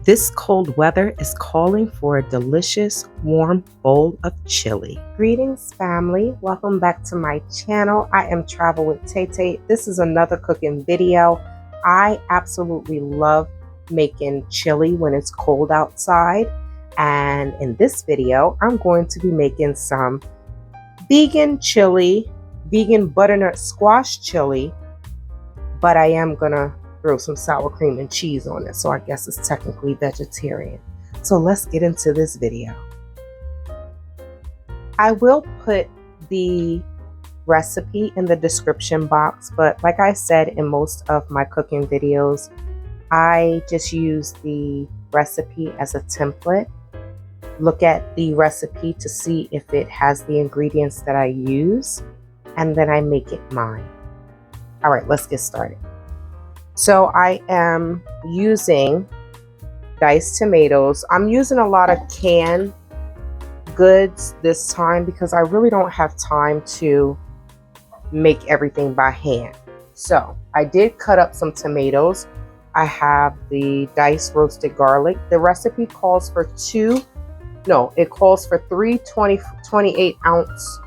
This cold weather is calling for a delicious, warm bowl of chili. Greetings, family. Welcome back to my channel. I am Travel with TayTay. This is another cooking video. I absolutely love making chili when it's cold outside. And in this video, I'm going to be making some vegan chili, vegan butternut squash chili, but I am gonna throw some sour cream and cheese on it, so I guess it's technically vegetarian. So let's get into this video. I will put the recipe in the description box, but like I said in most of my cooking videos, I just use the recipe as a template. Look at the recipe to see if it has the ingredients that I use, and then I make it mine. All right, let's get started. So I am using diced tomatoes. I'm using a lot of canned goods this time because I really don't have time to make everything by hand. So I did cut up some tomatoes. I have the diced roasted garlic. The recipe calls for three 28 ounce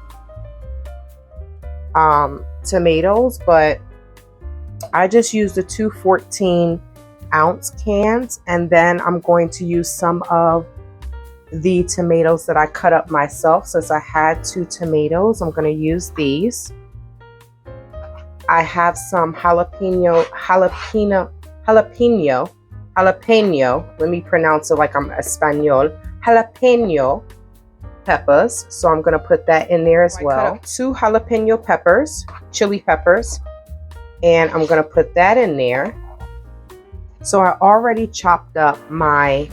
tomatoes, but I just used the 2 14 ounce cans, and then I'm going to use some of the tomatoes that I cut up myself. Since I had 2 tomatoes, I'm going to use these. I have some jalapeno, let me pronounce it like I'm Espanol, jalapeno peppers. So I'm going to put that in there as well. I cut up 2 jalapeno peppers, chili peppers, and I'm going to put that in there. So I already chopped up my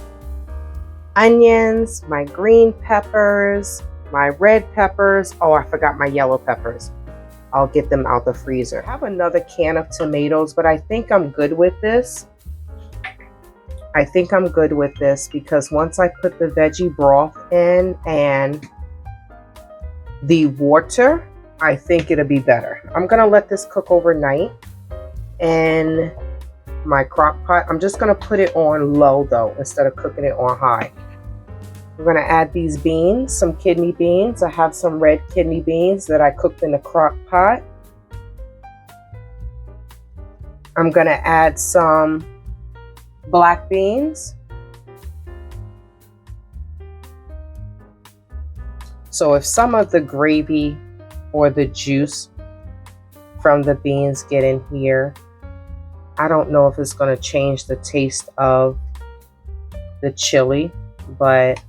onions, my green peppers, my red peppers. Oh, I forgot my yellow peppers. I'll get them out the freezer. I have another can of tomatoes, but I think I'm good with this. Because once I put the veggie broth in and the water, I think it'll be better. I'm gonna let this cook overnight in my crock pot. I'm just gonna put it on low though, instead of cooking it on high. We're gonna add these beans, some kidney beans. I have some red kidney beans that I cooked in the crock pot. I'm gonna add some black beans. So if some of the gravy or the juice from the beans get in here, I don't know if it's going to change the taste of the chili, but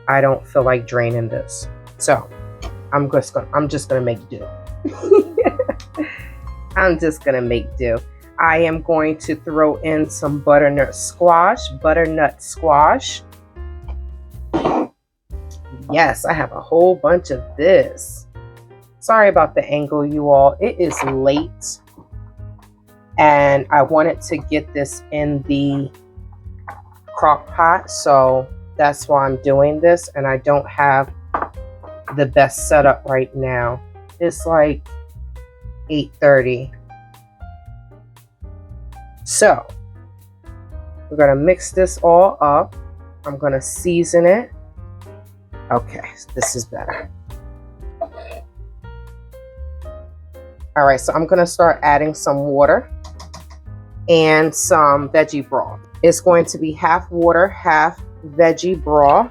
I don't feel like draining this. So I'm just going to make do. I'm just going to make do. I am going to throw in some butternut squash. Yes, I have a whole bunch of this. Sorry about the angle, you all. It is late, and I wanted to get this in the crock pot, so that's why I'm doing this, and I don't have the best setup right now. It's like 8:30. So we're gonna mix this all up. I'm gonna season it. Okay, this is better. All right, so I'm gonna start adding some water and some veggie broth. It's going to be half water, half veggie broth.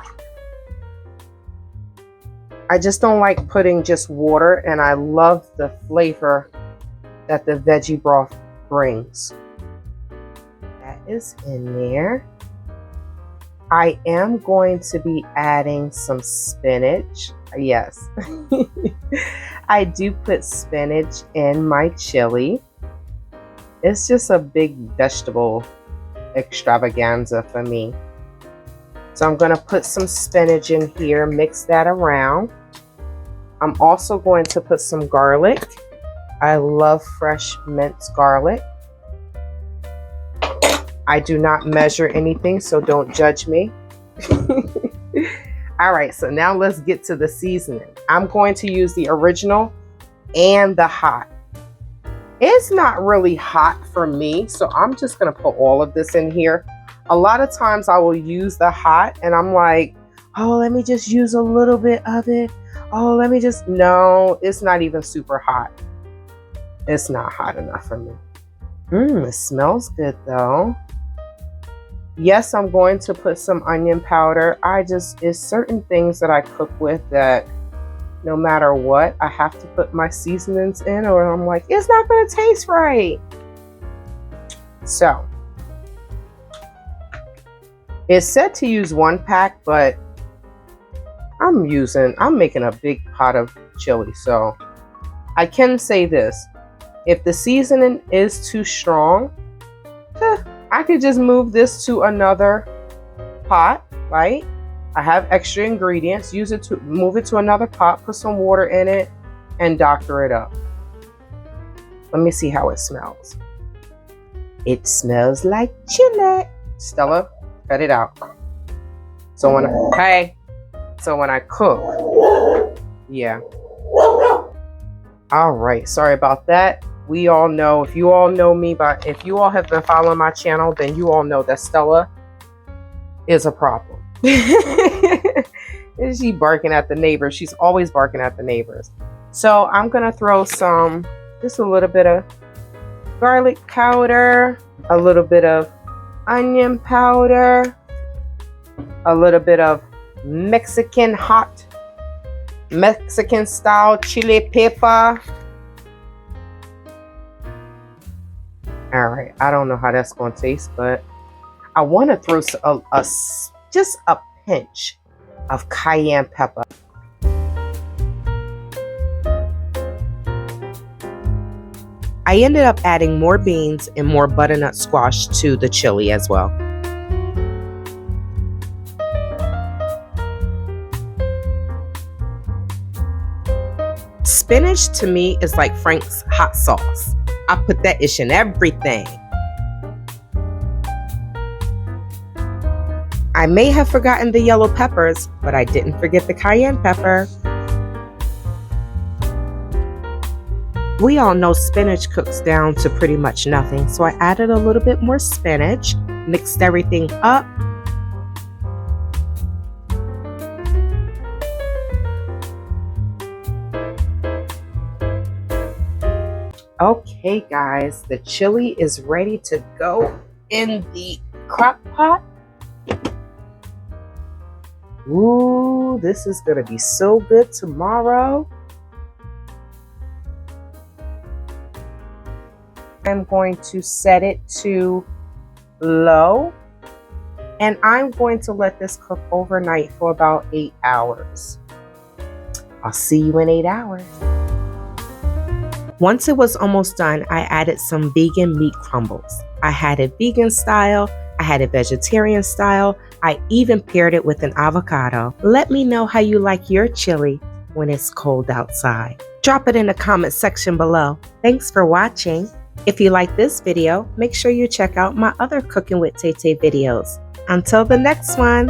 I just don't like putting just water, and I love the flavor that the veggie broth brings. That is in there. I am going to be adding some spinach. Yes, I do put spinach in my chili. It's just a big vegetable extravaganza for me. So I'm going to put some spinach in here, mix that around. I'm also going to put some garlic. I love fresh minced garlic. I do not measure anything, so don't judge me. All right, so now let's get to the seasoning. I'm going to use the original and the hot. It's not really hot for me, so I'm just gonna put all of this in here. A lot of times I will use the hot and I'm like, oh, let me just use a little bit of it. Oh, let me just, no, it's not even super hot. It's not hot enough for me. It smells good though. Yes, I'm going to put some onion powder. It's certain things that I cook with that no matter what, I have to put my seasonings in, or I'm like, it's not gonna taste right. So, it's said to use 1 pack, but I'm making a big pot of chili. So, I can say this. If the seasoning is too strong, I could just move this to another pot, right? I have extra ingredients. Move it to another pot, put some water in it, and doctor it up. Let me see how it smells. It smells like chili. Stella, cut it out. So when I cook, yeah. All right, sorry about that. We all know, if you all know me, if you all have been following my channel, then you all know that Stella is a problem. Is she barking at the neighbors? She's always barking at the neighbors. So I'm gonna throw just a little bit of garlic powder, a little bit of onion powder, a little bit of Mexican style chili pepper. All right, I don't know how that's gonna taste, but I want to throw just a pinch of cayenne pepper. I ended up adding more beans and more butternut squash to the chili as well. Spinach to me is like Frank's hot sauce. I put that ish in everything. I may have forgotten the yellow peppers, but I didn't forget the cayenne pepper. We all know spinach cooks down to pretty much nothing, so I added a little bit more spinach, mixed everything up. Okay guys, the chili is ready to go in the crock pot. Ooh, this is gonna be so good tomorrow. I'm going to set it to low, and I'm going to let this cook overnight for about 8 hours. I'll see you in 8 hours. Once it was almost done, I added some vegan meat crumbles. I had it vegan style, I had it vegetarian style, I even paired it with an avocado. Let me know how you like your chili when it's cold outside. Drop it in the comment section below. Thanks for watching. If you like this video, make sure you check out my other Cooking with TayTay videos. Until the next one.